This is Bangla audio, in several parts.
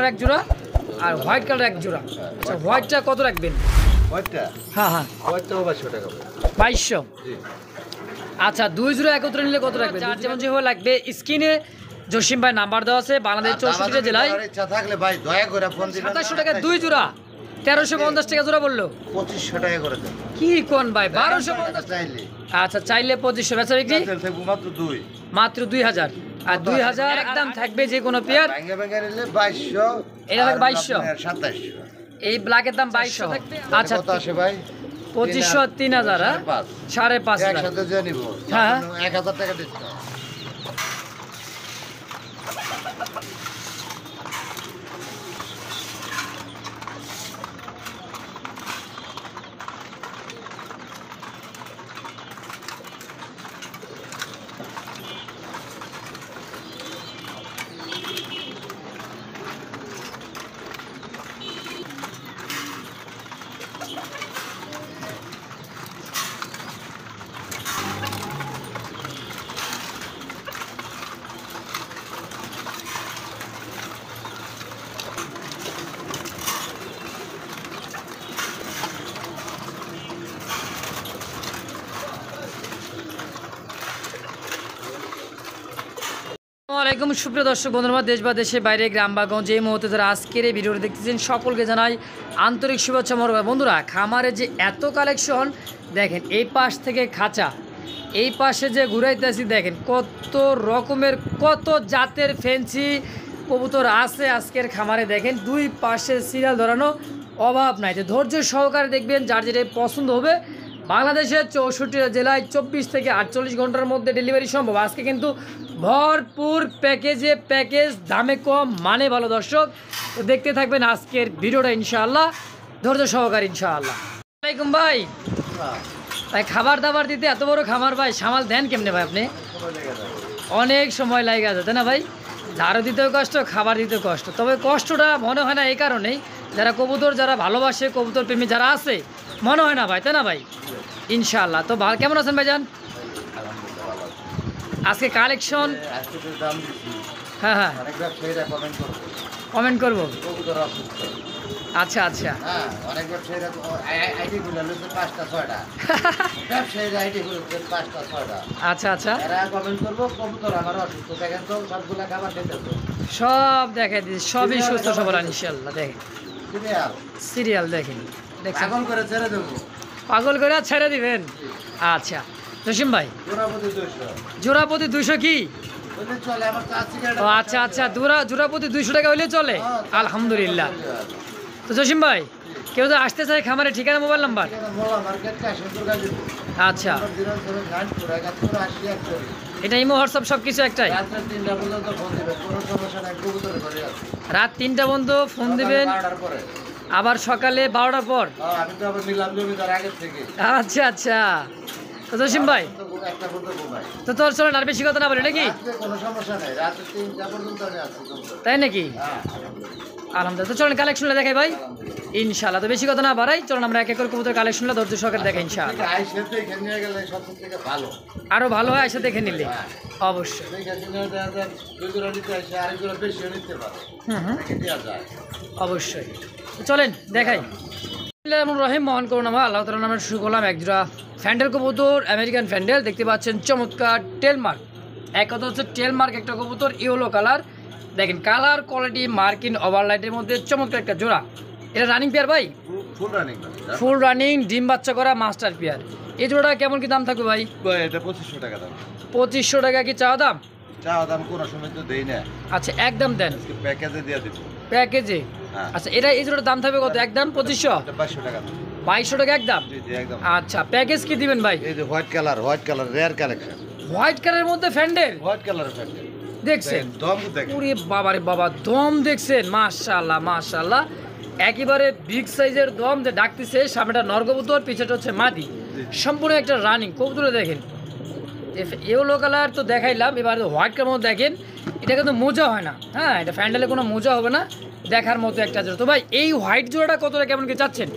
এক জোড়া আর হোয়াইট কালার এক জোড়া। আচ্ছা হোয়াইটটা কত রাখবেন? হোয়াইটটা? হ্যাঁ হ্যাঁ, হোয়াইটটা 2200 টাকা। 2200। জি। আচ্ছা 2 জোড়া একত্রে নিলে কত রাখবেন? যার যেমন যেভাবে লাগবে স্ক্রিনে জসিম ভাই নাম্বার দেওয়া আছে, বাংলাদেশ 64 জেলায়। ইচ্ছা থাকলে ভাই দয়া করে ফোন দিবেন। 2700 টাকা 2 জোড়া, 1350 টাকা জোড়া বললো। 2500 টাকা করে দেন। কি কোন ভাই 1250 চাইলে? আচ্ছা চাইলে 2500, বেচা বিক্রি মাত্র 2, মাত্র 2000। আর 2000 একদম থাকবে যে কোনো পেয়ার। ভাঙা ভাঙা নিলে 2200, এটা থাকবে 2200, 2700। এই ব্ল্যাকের দাম 2200 থাকবে। আচ্ছা কত আসে ভাই? 2500 3000, 5.5 একসাথে যে নিব। হ্যাঁ 1000 টাকা ডিসকাউন্ট। আসসালামাইকুম সুপ্রিয় দর্শক বন্ধুরা, দেশ বা দেশের বাইরে, গ্রাম বা গঞ্জে এই মুহূর্তে যারা আজকের এই ভিডিওটি দেখতেছেন সকলকে জানাই আন্তরিক শুভেচ্ছা মরবা। বন্ধুরা খামারে যে এত কালেকশন দেখেন, এই পাশ থেকে খাঁচা, এই পাশে যে ঘুরাইতেছি দেখেন কত রকমের কত জাতের ফেন্সি কবুতর আছে আজকের খামারে। দেখেন দুই পাশে সিরিয়াল ধরানো, অভাব নাই। তো ধৈর্য সহকারে দেখবেন, যার যেটা পছন্দ হবে। বাংলাদেশের 64 জেলায় 24 থেকে 48 ঘন্টার মধ্যে ডেলিভারি সম্ভব। আজকে কিন্তু ভরপুর প্যাকেজ, দামে কম, মানে ভালো। দর্শক তো দেখতে থাকবেন আজকের ভিডিওটা ইনশাআল্লাহ, ধৈর্য সহকারে ইনশাআল্লাহ। আসসালামাইকুম ভাই। ভাই খাবার দাবার দিতে এত বড় খামার ভাই সামাল দেন কেমনে ভাই আপনি? অনেক সময় লাগে আছে তাই না ভাই? ঝাড়ু দিতেও কষ্ট, খাবার দিতেও কষ্ট। তবে কষ্টটা মনে হয় না এই কারণেই, যারা কবুতর যারা ভালোবাসে, কবুতর প্রেমী যারা আছে, মনে হয় না ভাই, তাই না ভাই? ইনশাআল্লাহ। তো ভালো, কেমন আছেন ভাইজান? আজকে কালেকশন হ্যাঁ হ্যাঁ কমেন্ট করবো। আচ্ছা আচ্ছা আচ্ছা আচ্ছা সব দেখে দিচ্ছি, সবই সুস্থ সবল ইনশাআল্লাহ। দেখেন সিরিয়াল দেখেন, পাগল করে ছেড়ে দিবেন। আচ্ছা জসিম ভাই, জোড়াপতি 200 কি? ও আচ্ছা আচ্ছা, জোড়াপতি 200 টাকা হইলে চলে, আলহামদুলিল্লাহ। তো জসিম ভাই কেউ তো আসতে চায় খামারে, ঠিকানা মোবাইল নাম্বার? আচ্ছা এটা ইমো হোয়াটসঅ্যাপ সব কিছু একটাই? রাত 3টা পর্যন্ত ফোন দিবেন, আবার সকালে 12টার পর? আচ্ছা আচ্ছা। তো জসিম ভাই তো তোর চলেন আর বেশি কথা না বলি নাকি? তাই নাকি? আলহামদুলিল্লাহ। তো চলেন কালেকশনটা দেখাই ভাই ইনশাআল্লাহ। তো বেশি কথা না বাড়াই, চলেন আমরা এক এক করে কবুতর কালেকশনটা ধৈর্য সহকারে দেখাই ইনশাআল্লাহ। আরো ভালো হয় এসে দেখে নিলে অবশ্যই। অবশ্যই চলেন দেখাই। রহিম মোহন করুন আমার আল্লাহ তাআলার নামে শুরু করলাম। একজোড়া ফ্যান্ডেল কবুতর, আমেরিকান ফ্যান্ডেল, দেখতে পাচ্ছেন চমৎকার টেলমার্ক। এক কথা হচ্ছে টেলমার্ক একটা কবুতর, ইয়েলো কালার। দেখেন কালার কোয়ালিটি, মার্কিন ওভারলাইটের মধ্যে চমৎকার একটা জোড়া। এটা রানিং পেয়ার ভাই? ফুল রানিং, ডিম বাচ্চা করা মাস্টার পেয়ার। এই জোড়াটা কেমন কি দাম থাকবে ভাই? এটা 2500 টাকা দাম। 2500 টাকা কি চাওয়া দাম? চাওয়া দাম কোনো সময় তো দেই না। আচ্ছা একদম দেন, প্যাকেজে দিয়ে দিব। প্যাকেজে? আচ্ছা এটা এই জোড়ার দাম থাকবে কত? একদম 2500? 2200 টাকা। 2200 টাকা একদম? জি জি একদম। আচ্ছা প্যাকেজ কি দিবেন ভাই? এই যে white colour rare collection. White কালারের মধ্যে ফ্যান্ডেল, হোয়াইট কালারের ফ্যান্ডেল দেখছেন? দম দেখেন। ওরে বাবা রে বাবা, দম দেখছেন? মাশাআল্লাহ মাশাআল্লাহ, একেবারে বিগ সাইজের দম যে ডাকতেছে। সামনেটা নরকবুতর, পিছনেটা হচ্ছে মাদি, সম্পূর্ণ একটা রানিং কবুতর। দেখেন ইয়েলো কালার তো দেখাইলাম, এবার হোয়াইট কালার মধ্যে দেখেন, এটা কিন্তু মোজা হয় না। হ্যাঁ এটা ফ্যান্ডেলে কোনো মোজা হবে না, দেখার মতো একটা জোড়া। তো ভাই এই হোয়াইট জোড়াটা কতটা কেমন কি চাচ্ছেন?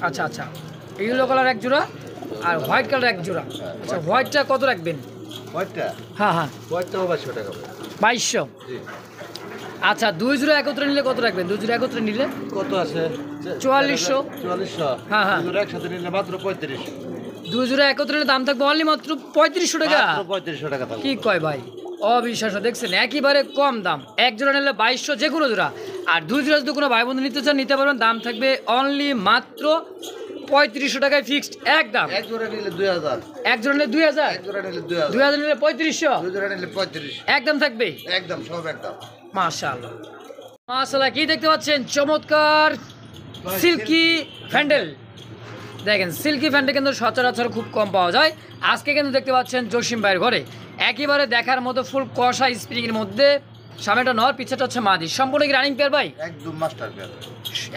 আচ্ছা আচ্ছা, ইয়েলো কালার এক জোড়া আর হোয়াইট কালার এক জোড়া। আচ্ছা হোয়াইটটা কত রাখবেন? হোয়াইটটা? হ্যাঁ হ্যাঁ, হোয়াইটটা 2200 টাকা। 2200। জি। আচ্ছা, 2 জোড়া একত্রে নিলে কত রাখবেন? 2 জোড়া একত্রে নিলে কত আছে? 4400। 4400। হ্যাঁ, হ্যাঁ। দুটো একসাথে নিলে মাত্র 3500। 2 জোড়া একত্রে নিলে দাম থাকবে অনলি মাত্র 3500 টাকা। মাত্র 3500 টাকা থাকবে। কি কয় ভাই, অবিশ্বাস্য। দেখছেন একেবারে কম দাম। এক জোড়া নিলে 2200 যে কোনো জোড়া, আর 2 জোড়া যদি কোনো ভাই বন্ধু নিতে চান নিতে পারবেন। দাম থাকবে অনলি মাত্র 3500 টাকায় ফিক্সড একদম। এক জোড়া নিলে 2000। এক জোড়া নিলে 2000, এক জোড়া নিলে 2000। 2000 নিলে 3500 দুই জোড়া নিলে 3500। একদম থাকবে। একদম সব একদম। মাশাআল্লাহ মাশাআল্লাহ, কি দেখতে পাচ্ছেন চমৎকার সিল্কি ফ্যান্ডেল। দেখেন সিল্কি ফ্যান্ডেল কিন্তু সচরাচর খুব কম পাওয়া যায়। আজকে কিন্তু দেখতে পাচ্ছেন জসিম ভাইয়ের ঘরে একেবারে দেখার মতো ফুল কষা স্প্রিং এর মধ্যে। সামনেটা নর, পিছাটা হচ্ছে মাদি। সম্পূর্ণ কি রানিং পেয়ার ভাই? একদম মাস্টার পেয়ার।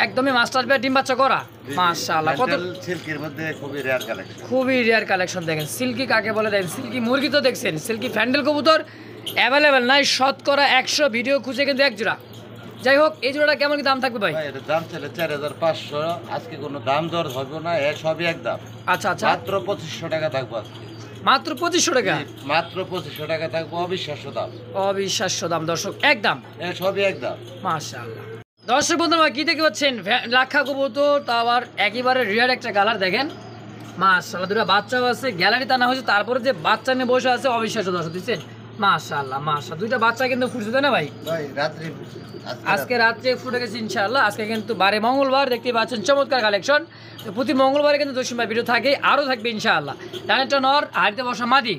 একদমই মাস্টার পেয়ার, ডিম বাচ্চা করা। মাশাআল্লাহ, কত সিল্কের মধ্যে খুবই রেয়ার কালেকশন। খুবই রেয়ার কালেকশন। দেখেন সিল্কি কাকে বলে, দেখেন সিল্কি মুরগি তো দেখছেন, সিল্কি ফ্যান্ডেল কবুতর অ্যাভেলেবেল নাই শতকরা 100 ভিডিও খুঁজে কিন্তু এক জোড়া। যাই হোক, এই জোড়াটা কেমন কি দাম থাকবে ভাই? ভাই এটা দাম চলে 4500। আজকে কোনো দাম দর হবে না, এ সবই একদম। আচ্ছা আচ্ছা, মাত্র 2500 টাকা থাকবো আজকে। মাত্র 2500 টাকা। মাত্র 2500 টাকা থাকবো, অবিশ্বাস্য দাম। অবিশ্বাস্য দাম দর্শক, একদম। এ সবই একদম। মাশাআল্লাহ। দর্শক বন্ধুরা কি দেখতে পাচ্ছেন, লাক্ষা কবুতর, তা আবার একেবারে রিয়ার একটা কালার। দেখেন মাশাআল্লাহ, দুটো বাচ্চাও আছে, গ্যালারি টানা হয়েছে, তারপরে যে বাচ্চা নিয়ে বসে আছে অবিশ্বাস্য দর্শক দিচ্ছেন। মাশাআল্লাহ মাশাআল্লাহ, দুইটা বাচ্চা কিন্তু ফুটছে, তাই না ভাই? ভাই রাত্রি আজকে রাত্রে ফুটে গেছে ইনশাআল্লাহ। আজকে কিন্তু বারে মঙ্গলবার, দেখতে পাচ্ছেন চমৎকার কালেকশন। তো প্রতি মঙ্গলবারে কিন্তু জসিম ভাই ভিডিও থাকে, আরও থাকবে ইনশাআল্লাহ। ডানেরটা নর, হাড়িতে বসা মাদি।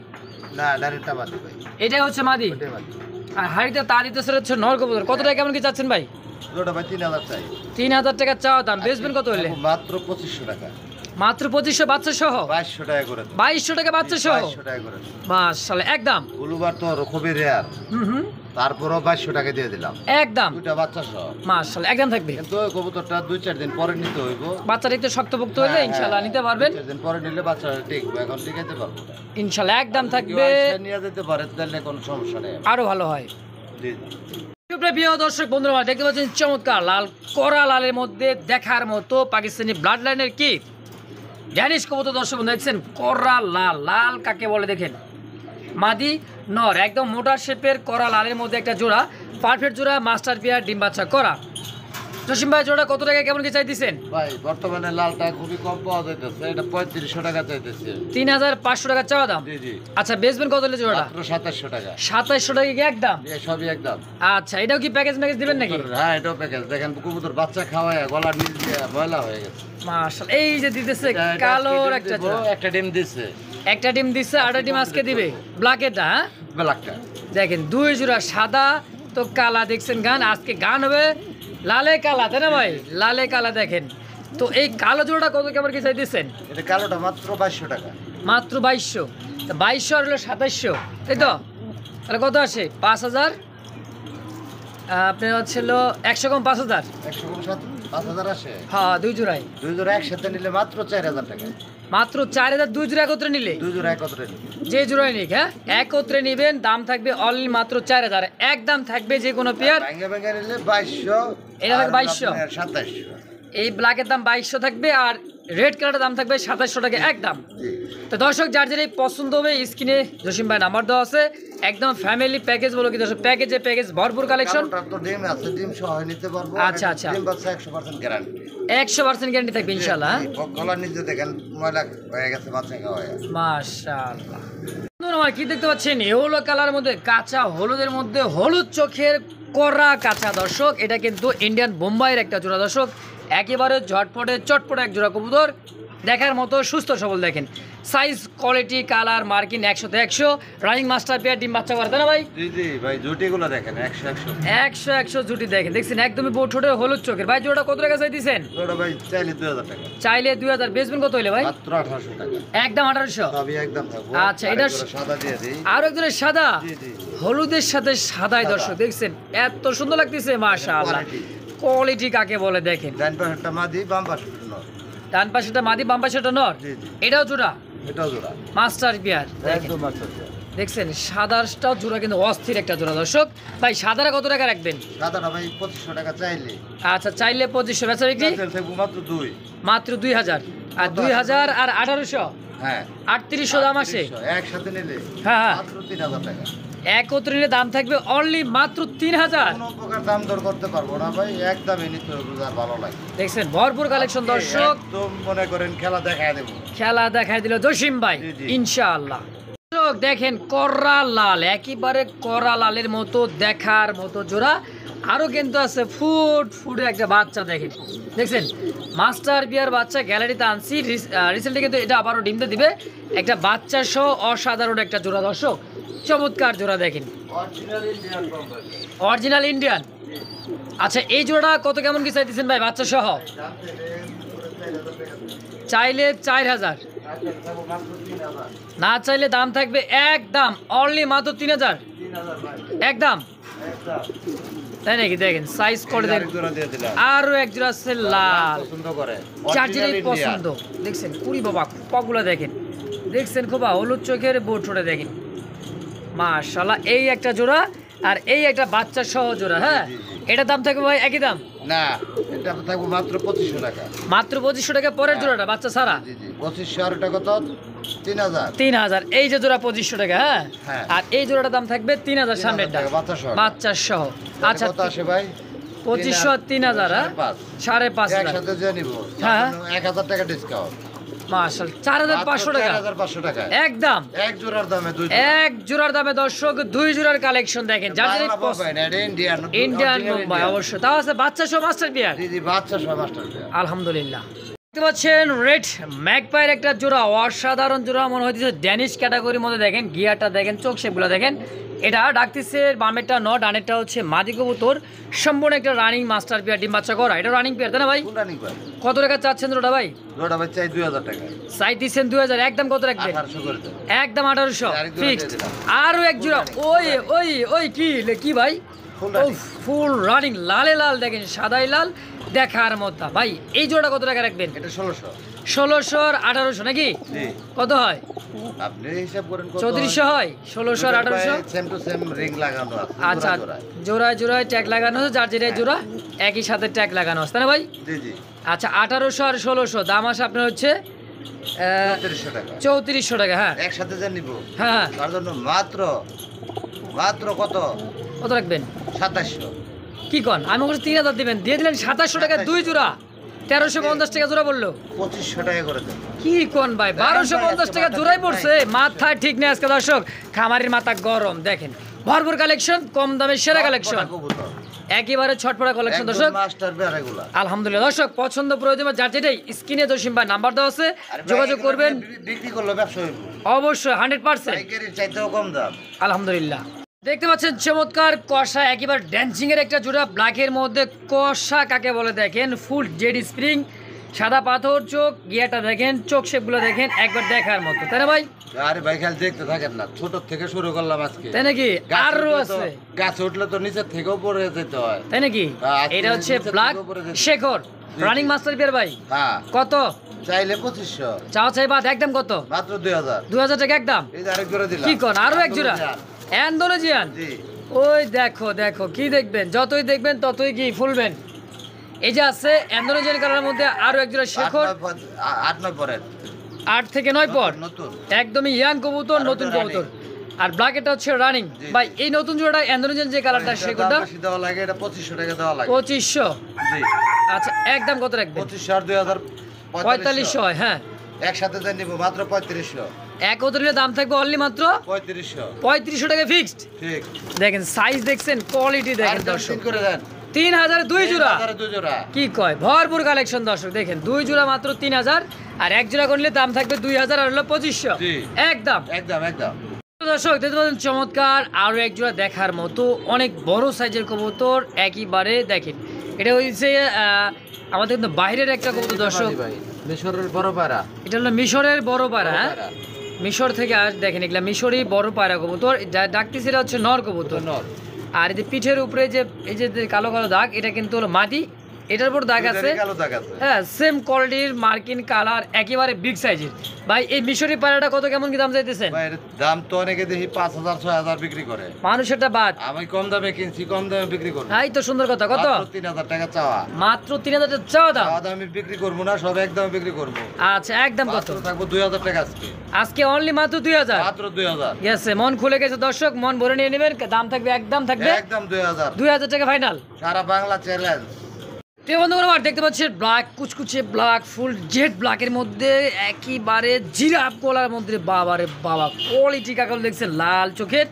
না ডাইরেক্টটা বাদ ভাই। এটাই হচ্ছে মাদি, ওটাই বাদ। আর হাড়িতে তা দিতেছে হচ্ছে নর কবুতর। কত টাকা কেমন কি চাচ্ছেন ভাই? দুটো ভাই 3000 চাই। 3000 টাকা চাওয়া দাম, বেচবেন কত হলে? মাত্র 2500 টাকা। মাত্র 2500 বাচ্চা সহ। 2200 টাকা করে। 2200 টাকা বাচ্চা সহ। 2200 টাকা করে। মাশাআল্লাহ, একদম। গুলুবার তো খুবই রেয়ার, হুম, তারপরও 2200 টাকা দিয়ে দিলাম একদম। দুইটা বাচ্চা সহ। মাশাআল্লাহ, একদম থাকবে। কিন্তু ওই কবুতরটা 2-4 দিন পরে নিতে হইব। বাচ্চাটা একটু শক্তপোক্ত হলে ইনশাআল্লাহ নিতে পারবেন। 2-4 দিন পরে নিলে বাচ্চাটা টিকবে, এখন টিকাইতে পারবো না। ইনশাআল্লাহ একদম থাকবে, নিয়ে যেতে পারে, তাহলে কোনো সমস্যা নেই। আরো ভালো হয়। জি। প্রিয় দর্শক বন্ধুরা দেখতে পাচ্ছেন চমৎকার লাল করা লালের মধ্যে দেখার মতো পাকিস্তানি ব্লাড লাইনের কি ড্যানিশ কবুতর। দর্শক বন্ধু দেখছেন করা লাল, লাল কাকে বলে দেখেন, মাদি নর, একদম মোটা শেপের করা লালের মধ্যে একটা জোড়া, পারফেক্ট জোড়া, মাস্টার পেয়ার, ডিম বাচ্চা করা। জসিম ভাই জোড়া কত টাকা কেমন কি চাই দিচ্ছেন? ভাই বর্তমানে লালটা খুবই কম পাওয়া যাইতেছে, এটা 3500 টাকা চাইতেছে। 3500 টাকা চাওয়া দাম। জি জি। আচ্ছা, বেচবেন কত হলে জোড়াটা? মাত্র 2700 টাকা। 2700 টাকা কি একদম? এই সবই একদম। আচ্ছা, এটাও কি প্যাকেজ ম্যাকেজ দিবেন নাকি? হ্যাঁ এটাও প্যাকেজ। দেখেন কবুতর বাচ্চা খাওয়ায় গলার নিচ দিয়ে ময়লা হয়ে গেছে। মাশাআল্লাহ, এই যে দিতেছে এটা কালোর আজকে একটা দিব, জোড়া। একটা ডিম দিছে। একটা ডিম দিচ্ছে, আরেকটা ডিম আজকে দিবে। ব্ল্যাকেটটা, হ্যাঁ ব্ল্যাকটা। দেখেন দুই জোড়া সাদা তো কালা। দেখছেন গান, আজকে গান হবে লালে কালা, তাই না ভাই? লালে কালা। দেখেন তো এই কালো জোড়াটা কত কেমন কি চাই দিচ্ছেন? এটা কালোটা মাত্র 2200 টাকা। মাত্র 2200। 2200 আর হলো 2700, তাই তো? তাহলে কত আসে? 5000। আপনার হচ্ছিল 100 কম 5000। 100 কম 5000 আসে। হ্যাঁ, দুই জোড়ায়। দুই জোড়া একসাথে নিলে মাত্র 4000 টাকা। মাত্র 4000, দুই জোড়া একত্রে নিলে। দুই জোড়া একত্রে নিলে যে জোড়ায় নিক, হ্যাঁ একত্রে নিবেন, দাম থাকবে অনলি মাত্র 4000। একদম থাকবে যে কোনো পেয়ার। ভাঙ্গা ভাঙ্গা নিলে 2200। এটা থাকবে 2200। 2700। এই ব্ল্যাকের দাম 2200 থাকবে, আর রেড কালারের দাম থাকবে 2700 টাকা একদম। জি। তো দর্শক যার যেটাই পছন্দ হবে স্ক্রিনে জসিম ভাই নাম্বার দেওয়া আছে। একদম ফ্যামিলি প্যাকেজ বলো কি দর্শক, প্যাকেজ ভরপুর কালেকশন। কালোটার তো ডিম আছে, ডিম সহ নিতে পারবো। আচ্ছা, আচ্ছা। ডিম বাচ্চা 100% গ্যারান্টি। 100% গ্যারান্টি থাকবে ইনশাআল্লাহ। গলার নিচে দেখেন ময়লা হয়ে গেছে বাচ্চা খাওয়ায়। মাশাআল্লাহ। বন্ধুরা কি দেখতে পাচ্ছেন, ইয়েলো কালারের মধ্যে কাঁচা হলুদের মধ্যে হলুদ চোখের কড়া কাঁচা। দর্শক এটা কিন্তু ইন্ডিয়ান বোম্বাইয়ের একটা জোড়া। দর্শক একেবারে ঝটপটে চটপটে এক জোড়া কবুতর, দেখার মতো সুস্থ সবল। দেখেন সাইজ, কোয়ালিটি, কালার, মার্কিং 100তে 100। রানিং মাস্টার পেয়ার, ডিম বাচ্চা করে, তাই না ভাই? জি জি ভাই, জুটিগুলো দেখেন 100 100 জুটি দেখেন। দেখছেন একদমই ঠোঁটের হলুদ চোখের। ভাই জোড়া কত টাকা চাই দিচ্ছেন? ওটা ভাই চাইলে 2000 টাকা। চাইলে 2000, বেচবেন কত হইলে ভাই? মাত্র 1800 টাকা। একদম 1800। সবই একদম থাকবো। আচ্ছা, এটা সাদা দিয়ে দিই। আর একজনের সাদা, জি জি। হলুদের সাথে সাদাই। দর্শক দেখছেন এত সুন্দর লাগতেছে, মাশাআল্লাহ। কোয়ালিটি কাকে বলে দেখেন। ডান পাশেরটা মাদি, বাম পাশেরটা নর। ডান পাশেটা মাদি, বাম পাশেটা নর। জি জি। এটাও জোড়া এটাও জোড়া। Master pair. একদম মাস্টার পেয়ার। দেখছেন সাদাটাও জোড়া কিন্তু অস্থির একটা জোড়া। দর্শক ভাই সাদারা কত টাকা রাখবেন? সাদাটা ভাই 2500 টাকা চাইলে। আচ্ছা, চাইলে 2500, বেচা বিক্রি থাকবো মাত্র 2। মাত্র 2000। আর 2000 আর 1800, হ্যাঁ 3800 দাম আসে। 3800 একসাথে নিলে হ্যাঁ হ্যাঁ, মাত্র 3000 টাকা। একত্রে নিলে দাম থাকবে অনলি মাত্র 3000। কোনো প্রকার দাম দর করতে পারবো না ভাই, একদমই নিতে হবে, যা ভালো লাগে। দেখছেন ভরপুর কালেকশন দর্শক, একদম মনে করেন খেলা দেখায় দেবো। খেলা দেখাই দিল জসিম ভাই জি, জি। ইনশাআল্লাহ। দর্শক দেখেন করা লাল, একেবারে করা লালের মতো দেখার মতো জোড়া। আরো কিন্তু আছে ফুট একটা বাচ্চা দেখেন, দেখছেন মাস্টার বিয়ার বাচ্চা গ্যালারিতে আনছি রিসেন্টলি, কিন্তু এটা আবারও ডিমতে দিবে। একটা বাচ্চা সহ অসাধারণ একটা জোড়া দর্শক, চমৎকার জোড়া দেখেন, original Indian company. Original Indian. আচ্ছা এই জোড়া কত কেমন কি চাইতেছেন ভাই বাচ্চা সহ? চাইলে 4000, না চাইলে দাম থাকবে একদম অনলি মাত্র 3000 একদম, তাই নাকি? দেখেন সাইজ করে দেখেন, আরো এক জোড়া আছে লাল, চার্জারের পছন্দ। দেখছেন কুড়ি বাবা পগুলা দেখেন, দেখছেন খোবা হলুদ চোখের বোট ছোটে দেখেন, মাশাআল্লাহ। এই একটা জোড়া আর এই একটা বাচ্চা সহ জোড়া। হ্যাঁ এটা দাম থাকবে ভাই একই দাম না, এটা থাকবে মাত্র 2500 টাকা। মাত্র 2500 টাকা পরের জোড়াটা বাচ্চা ছাড়া? জি জি 2500 আর টাকা তো 3000। 3000 এই যে জোড়া 2500 টাকা। হ্যাঁ হ্যাঁ। আর এই জোড়াটার দাম থাকবে 3000 সামনেরটা বাচ্চা সহ। বাচ্চা সহ। আচ্ছা কত আসে ভাই? 2500 আর 3000। হ্যাঁ 5.5 একসাথে যে নিব হ্যাঁ। 1000 টাকা ডিসকাউন্ট। মাশাআল্লাহ 4500 টাকা 4500 টাকা একদম, এক জোড়ার দামে দুই এক জোড়ার দামে দর্শক দুই জোড়ার কালেকশন দেখেন, যার যার ইন্ডিয়ান ইন্ডিয়ান মুম্বাই অবশ্যই, তাও আছে বাচ্চা সহ মাস্টার বিয়ার। জি জি বাচ্চা সহ মাস্টার বিয়ার। আলহামদুলিল্লাহ। দেখতে পাচ্ছেন রেড ম্যাকপাইয়ের একটা জোড়া, অসাধারণ জোড়া মনে হচ্ছে ড্যানিশ ক্যাটাগরির মধ্যে। দেখেন গিয়ারটা দেখেন, চোখ শেপগুলো দেখেন। এটা ডাকতিসের বামেরটা ন, ডানেরটা হচ্ছে মাদি কবুতর, সম্পূর্ণ একটা রানিং মাস্টার পেয়ার, ডিম বাচ্চা করা। এটা রানিং পেয়ার তাই না ভাই? রানিং ভাই। কত টাকা চাচ্ছেন জোড়া ভাই? জোড়া ভাই চাই 2000 টাকা। চাই দিচ্ছেন 2000, একদম কত রাখবেন? 1800 করে দেন। একদম 1800 আরেক জোড়া ফিক্সড। দিয়ে দিলাম। আরো এক জোড়া, ওই ওই ওই কি ভাই? Full running. ফুল রানিং, লালে লাল দেখেন, সাদাই লাল দেখার মতো। ভাই এই জোড়া কত টাকা রাখবেন? এটা 1600। 1600 আর 1800 নাকি? জি কত হয়? আপনি হিসাব করেন কত 3400 হয়। 1600 আর 1800 সেম টু সেম রিং লাগানো আছে। আচ্ছা জোড়া জোড়ায়। জোড়ায় জোড়ায় ট্যাগ লাগানো আছে, যার যেটাই জোড়া একই সাথে ট্যাগ লাগানো আছে তাই না ভাই? জি জি আচ্ছা 1800 আর 1600 দাম আসে আপনার হচ্ছে 3400 টাকা। 3400 টাকা। হ্যাঁ একসাথে যে নিব হ্যাঁ তার জন্য মাত্র কত কত রাখবেন? 2700। কি কন আমি বলছি 3000 দিবেন, দিয়ে দিলেন 2700 টাকা দুই জোড়া, 1350 টাকা জোড়া বললো। 2500 টাকা করে দেন। কি কোন ভাই 1250 টাকা জোড়াই পড়ছে, মাথায় ঠিক নেই আজকে দর্শক, খামারের মাথা গরম। দেখেন ভরপুর কালেকশন, কম দামে সেরা কালেকশন, কবুতর একেবারে ছটফটা কালেকশন দর্শক। মাস্টার বেয়ার এগুলা। আলহামদুলিল্লাহ দর্শক, পছন্দ প্রয়োজন যার যেটাই স্ক্রিনে জসিম ভাই নাম্বার দেওয়া আছে, আরে ভাই, যোগাযোগ এগুলো করবেন বিক্রি করলে ব্যবসা হইব। অবশ্যই 100%। পাইকারির চাইতেও কম দাম। আলহামদুলিল্লাহ। দেখতে পাচ্ছেন চমৎকার কষা, একেবারে ড্যান্সিং এর একটা জোড়া, ব্ল্যাকের মধ্যে কষা কাকে বলে দেখেন, ফুল জেড স্প্রিং, সাদা পাথর চোখ, গিয়াটা দেখেন, চোখ শেপগুলো দেখেন, একবার দেখার মতো তাই না ভাই? আরে ভাই খালি দেখতে থাকেন না, ছোট থেকে শুরু করলাম আজকে। তাই নাকি? গাছে আরো উঠলে তো- আছে গাছে উঠলে তো নিচের থেকেও পড়ে যেতে হয়। তাই নাকি? আজকে এটা হচ্ছে নিচের ব্ল্যাক থেকেও পড়ে যেতে- শেখর রানিং মাস্টার বিয়ার ভাই। হ্যাঁ কত চাইলে 2500, চাও চাই বাদ একদম কত? মাত্র 2000। 2000 টাকা একদম। এই যে আরেক জোড়া দিলাম। কি কোন আরো এক জোড়া অ্যান্ডোনেজিয়ান? জি ওই দেখো দেখো কি দেখবেন, যতই দেখবেন ততই কি ফুলবেন। এই যে আছে অ্যান্ডোনেজিয়ান কালারের মধ্যে আরো এক জোড়া শেখর, 8-9 পরের 8 থেকে 9 পর, নতুন। একদমই ইয়াং কবুতর, আর নতুন ওটা কবুতর। আর ব্ল্যাক এটা হচ্ছে রানিং জি, ভাই। জি। এই নতুন জোড়াটা অ্যান্ডোনেজিয়ান যে কালারটা এটার শেখরটা দাম বেশি দেওয়া লাগে, এটা 2500 টাকা দেওয়া লাগে। 2500। জি আচ্ছা একদম কত রাখবেন? 2500 আর 2000 4500 হয়। হ্যাঁ একসাথে যে নিব মাত্র 3500। এক ওতরের দাম থাকবে অনলি মাত্র 3500 3500 টাকা ফিক্সড। ঠিক। দেখেন সাইজ দেখছেন, কোয়ালিটি দেখেন আর দর্শক। 3 করে দেন। 3000 দুই জোড়া, 3000 দুই জোড়া। কি কয় ভরপুর কালেকশন দর্শক। দেখেন দুই জোড়া মাত্র 3000, আর এক জোড়া করলে দাম থাকবে 2000 আর হলো 2500 জি। একদম। একদম দর্শক দেখতে পাচ্ছেন চমৎকার আরো এক জোড়া দেখার মতো, অনেক বড় সাইজের কবুতর একেবারে। দেখেন এটা হচ্ছে আমাদের কিন্তু বাইরের একটা কবুতর দর্শক, মিশরের বড় পায়রা। এটা হলো মিশরের বড় পায়রা। হ্যাঁ মিশর থেকে আস, দেখেন এগুলা মিশরই বড় পায়রা কবুতর, ডাকতেছে এটা হচ্ছে নর কবুতর। নর। আর এই যে পিঠের উপরে যে এই যে কালো কালো দাগ, এটা কিন্তু হলো মাদি, এটার উপর দাগ আছে, কালো দাগ আছে। হ্যাঁ সেম কোয়ালিটির মার্কিন কালার, একেবারে বিগ সাইজের। ভাই এই মিশরি পায়রাটা কত কেমন কি দাম চাইতেছেন? ভাই এর দাম তো অনেকে দেখি 5,000 6,000 বিক্রি করে, মানুষেরটা বাদ আমি কম দামে কিনছি, কম দামে বিক্রি করব। এই তো সুন্দর কথা। কত? মাত্র 3,000 টাকা চাওয়া। মাত্র 3,000 টাকা চাওয়া দাম। চাওয়া দাম আমি বিক্রি করব না, সব একদম বিক্রি করব। আচ্ছা একদম কত? মাত্র থাকবো 2,000 টাকা আজকে। আজকে অনলি মাত্র 2,000। মাত্র 2,000। গেছে, মন খুলে গেছে দর্শক, মন ভরে নিয়ে নেবেন। দাম থাকবে একদম থাকবে একদম 2,000। 2,000 টাকা ফাইনাল। সারা বাংলা চ্যালেঞ্জ। প্রিয় বন্ধুগণ, আমার দেখতে পাচ্ছেন ব্ল্যাক কুচকুচে ব্ল্যাক ফুল জেড ব্ল্যাকের মধ্যে একেবারে জিরাফ গলার মধ্যে, বাবারে বাবা কোয়ালিটি কাকাল দেখছেন, লাল চোখের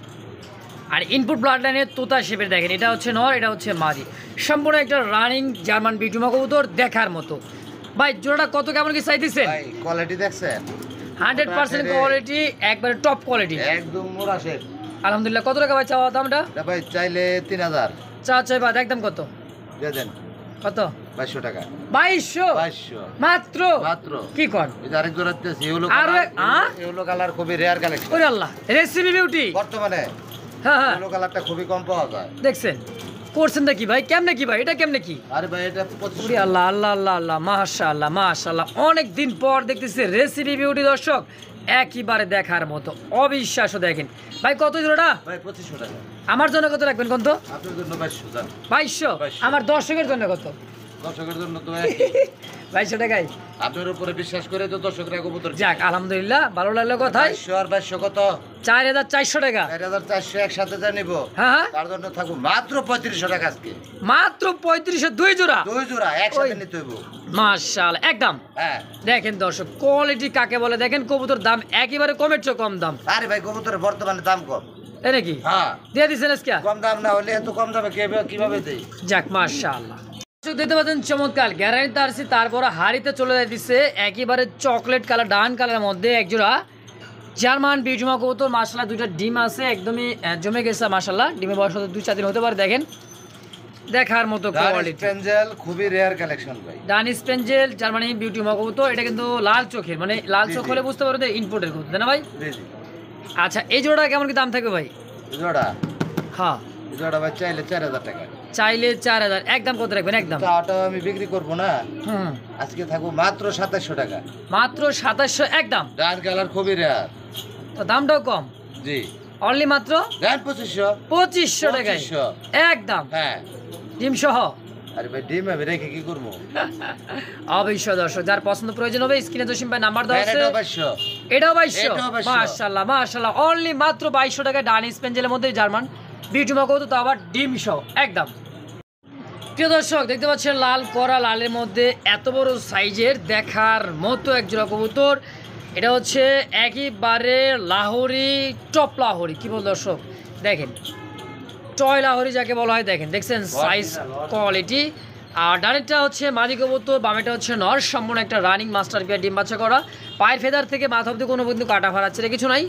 আর ইনপুট ব্লাড লাইনের তোতা শেপের। দেখেন এটা হচ্ছে নর, এটা হচ্ছে মাদি, সম্পূর্ণ একটা রানিং জার্মান বিটুমা কবুতর দেখার মতো। ভাই জোড়াটা কত কেমন কি চাইতেছেন? ভাই কোয়ালিটি দেখছেন? 100% কোয়ালিটি, একবারে টপ কোয়ালিটি, একদম মোরা শেষ। আলহামদুলিল্লাহ। কত টাকা ভাই চাওয়া দামটা? ভাই চাইলে 3,000 চা চাই বাদ, একদম কত? দিয়ে দেন। কত? 2200 টাকা। 2200 মাত্র? মাত্র। কি কর? এই যে আরেক জোড়া দিতেছি, এগুলো আরো এগুলো কালার খুবই রেয়ার কালেকশন ওরে আল্লাহ, রেসিপি বিউটি বর্তমানে। হ্যাঁ হ্যাঁ এগুলো কালারটা খুবই কম পাওয়া যায়। দেখছেন করছেন নাকি ভাই? কেমনে কি ভাই, এটা কেমনে কি? আরে ভাই এটা 2500। ওরে আল্লাহ আল্লাহ আল্লাহ আল্লাহ, মাশাআল্লাহ মাশাআল্লাহ, অনেক দিন পর দেখতেছি রেসিপি বিউটি দর্শক, একেবারে দেখার মতো, অবিশ্বাস্য। দেখেন ভাই কত জোড়াটা? ভাই 2500 টাকা। আমার জন্য কত রাখবেন কোন তো? আপনার জন্য 2200 টাকা। 2200। আমার দর্শকের জন্য কত? দর্শকের জন্য তো 2200 টাকাই। আপনার উপরে বিশ্বাস করে তো দর্শকরা কবুতর যাক আলহামদুলিল্লাহ, ভালো লাগলো কথাই। 2200 আর 2200 কত? 4,400 টাকা। 4,400 একসাথে যা নিব, হ্যাঁ হ্যাঁ তার জন্য থাকবো মাত্র 3500 টাকা আজকে। মাত্র 3500, দুই জোড়া। দুই জোড়া একসাথে নিতে হইব। মাশাআল্লাহ একদম। হ্যাঁ দেখেন দর্শক কোয়ালিটি কাকে বলে, দেখেন কবুতর দাম একেবারে কমের চেয়ে কম দাম, আরে ভাই কবুতরের বর্তমানে দাম কম। তাই নাকি? হ্যাঁ দিয়ে দিচ্ছেন আজকে? কম দাম না হলে এত কম দামে কিভাবে দেই? যাক মাশাআল্লাহ। দর্শক দেখতে পাচ্ছেন চমৎকার গ্যারান্টি আসছি, তারপরে হাড়িতে চলে যাইতেছে একেবারে চকলেট কালার ডান কালারের মধ্যে একজোড়া জার্মান বিজুমা কবুতর। মাশাআল্লাহ দুইটা ডিম আছে, একদমই জমে গেছে মাশাআল্লাহ, ডিমে বয়স হতে 2-4 দিন হতে পারে। দেখেন দেখার মতো কোয়ালিটি, স্পেঞ্জেল খুবই রেয়ার কালেকশন ভাই। ডান স্পেঞ্জেল জার্মানি বিউটি কবুতর। এটা কিন্তু লাল চোখের, মানে লাল চোখ হলে বুঝতে পারো যে ইনপুটের কবুতর, তাই না ভাই? জি জি। আচ্ছা এই জোড়া কেমন কি দাম থাকবে ভাই? জোড়া হ্যাঁ জোড়া ভাই চাইলে 4,000 টাকা। চাইলে 4,000, একদম কত রাখবেন? একদম চাটাও আমি বিক্রি করব না, হুম আজকে থাকবো মাত্র 2700 টাকা। মাত্র 2700 একদম। ডান কালার খুবই রেয়ার। তো দামটাও কম, জি অনলি মাত্র ডান 2500। 2500 টাকায় 2500 একদম, হ্যাঁ। ডিম সহ। আরে ভাই ডিম আমি রেখে কি করবো? অবশ্যই দর্শক যার পছন্দ প্রয়োজন হবে স্ক্রিনে জসিম ভাই নাম্বার দেওয়া আছে। এটাও 2200। এটাও 2200। এটাও 2200। মাশাআল্লাহ মাশাআল্লাহ, অনলি মাত্র 2200 টাকায় ডান স্পেঞ্জেলের মধ্যে জার্মান বিউটিমা কবুতর, তো আবার ডিম সহ একদম। প্রিয় দর্শক দেখতে পাচ্ছেন লাল করা লালের মধ্যে এত বড় সাইজের দেখার মতো একজোড়া কবুতর। এটা হচ্ছে একেবারে লাহোরি, টপ লাহোরি, কি বল দর্শক, দেখেন টয় লাহোরি যাকে বলা হয়। দেখেন দেখছেন সাইজ কোয়ালিটি। আর ডানেরটা হচ্ছে মাদি কবুতর, বামেটা হচ্ছে নর, সম্পূর্ণ একটা রানিং মাস্টার পেয়ার, ডিম বাচ্চা করা, পায়ের ফেদার থেকে মাথা অব্দি কোনো কিন্তু কাটা ফাড়াচ্ছে না, কিছু নাই,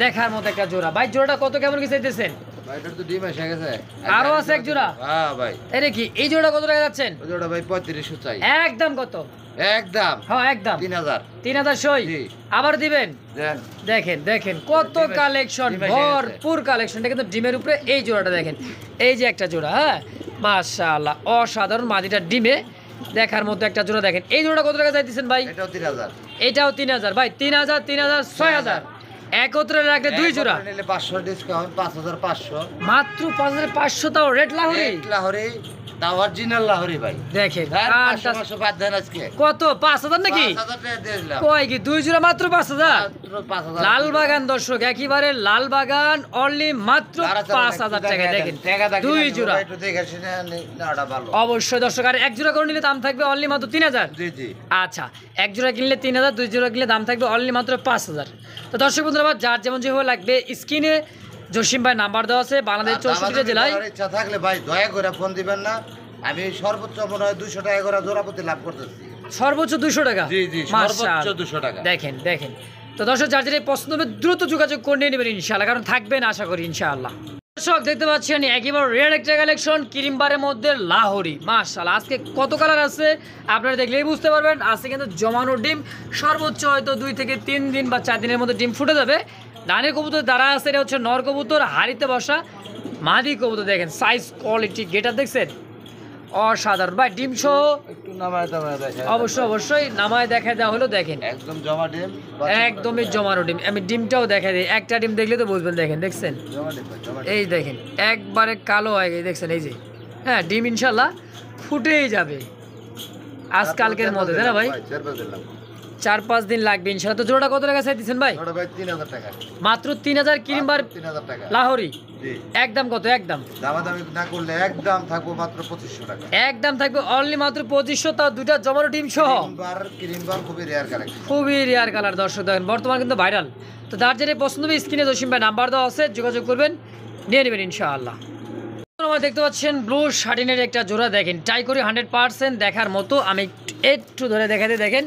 দেখার মতো একটা জোড়া। ভাই জোড়াটা কত কেমন কি চাইতেছেন? ভাই এটা তো ডিম এসে গেছে। আরো আছে এক জোড়া? হ্যাঁ ভাই। এই কি এই জোড়া কত টাকা যাচ্ছেন? ওই জোড়া ভাই 3500 চাই। একদম কত? একদম হ্যাঁ একদম 3000। 3000 সই জি। আবার দিবেন? দেন। দেখেন দেখেন কত ডিমের- কালেকশন, ডিমের এসে গেছে। ভরপুর কালেকশন। এটা কিন্তু ডিমের উপরে এই জোড়াটা দেখেন, এই যে একটা জোড়া, হ্যাঁ মাশাআল্লাহ অসাধারণ, মাদিটা ডিমে দেখার মতো একটা জোড়া। দেখেন এই জোড়া কত টাকা চাইতেছেন ভাই? এটাও 3000। এটাও 3000 ভাই, 3000 3000 6000 একত্রে রাখলে দুই জোড়া নিলে 500 ডিসকাউন্ট 5500। মাত্র 5500, তাও রেড লাহোরি। এক লাহোরি, তাও অরিজিনাল লাহোরি ভাই। দেখেন আর কানটা 500 বাদ দেন আজকে। কত, 5000 নাকি? 5000 টাকা দিয়ে দিলাম। কয় কি দুই জোড়া মাত্র 5000? মাত্র 5000। লাল বাগান দর্শক, একেবারে লাল বাগান, অনলি মাত্র 5000 টাকায়। দেখেন দুই জোড়া, একটু দেখে শুনে নেওয়াটা ভালো। অবশ্যই দর্শক। আর এক জোড়া করে নিলে দাম থাকবে অনলি মাত্র 3000। জি জি। আচ্ছা এক জোড়া কিনলে 3000, দুই জোড়া কিনলে দাম থাকবে অনলি মাত্র 5000। তো দর্শক বন্ধুরা যার যেমন যেভাবে লাগবে স্ক্রিনে জসিম ভাই নাম্বার দেওয়া আছে, বাংলাদেশ 64 জেলায়। আমার ইচ্ছা থাকলে ভাই দয়া করে ফোন দিবেন না, আমি সর্বোচ্চ মনে হয় 200 টাকা করে জোড়া প্রতি লাভ করতেছি। সর্বোচ্চ 200 টাকা? জি জি, মাশাআল্লাহ। সর্বোচ্চ 200 টাকা। দেখেন দেখেন, তো দর্শক যার যেটা পছন্দ হবে দ্রুত যোগাযোগ করে নিয়ে নেবেন ইনশাআল্লাহ, কারণ থাকবেন আশা করি ইনশাআল্লাহ। দর্শক দেখতে পাচ্ছেন একেবারে রেড একটা কালেকশন, ক্রিমবারের মধ্যে লাহোরি, মাশাআল্লাহ। আজকে কত কালার আছে আপনারা দেখলেই বুঝতে পারবেন। আজকে কিন্তু জমানো ডিম, সর্বোচ্চ হয়তো 2 থেকে 3 দিন বা 4 দিনের মধ্যে ডিম ফুটে যাবে। ডানের কবুতর দ্বারা আছে, এটা হচ্ছে নর কবুতর, হাড়িতে বসা মাদি কবুতর। দেখেন সাইজ কোয়ালিটি গেটআপ দেখছেন, অসাধারণ ভাই, ডিম সহ একটু নামায় দামায় দেখেন। অবশ্যই নামায় দেখা দেওয়া হলো, দেখেন একদম জমা ডিম। একদমই জমানো ডিম। আমি ডিমটাও দেখা দিই, একটা ডিম দেখলে তো বুঝবেন, দেখেন দেখছেন, জমা ডিম ভাই, জমা ডিম। এই দেখেন একবারে কালো হয়ে গেছে, দেখছেন এই যে। হ্যাঁ, ডিম ইনশাল্লাহ ফুটেই যাবে আজকালকের মধ্যে, তাই না ভাই? 4-5 দিন লাগবে ইনশাল্লাহ। তো জোড়াটা কত টাকা চাইতেছেন ভাই? ওটা ভাই 3000 টাকা। মাত্র 3000 কিংবার 3000 টাকা। লাহোরি জি। একদম কত? একদম দামাদামি না করলে একদম থাকবো মাত্র 2500 টাকা। একদম থাকবে অনলি মাত্র 2500, তাও দুইটা জমানো ডিম সহ। ক্রিমবার খুবই রেয়ার কালেকশন। খুবই রেয়ার কালার দর্শক, দেখেন বর্তমান কিন্তু ভাইরাল। তো যার যেটা পছন্দ হবে স্ক্রিনে জসিম ভাই নাম্বার দেওয়া আছে, যোগাযোগ করবেন, নিয়ে নেবেন ইনশাআল্লাহ। আমরা দেখতে পাচ্ছেন ব্লু শার্টিনের একটা জোড়া, দেখেন টাই করি 100% দেখার মতো। আমি একটু ধরে দেখাতে, দেখেন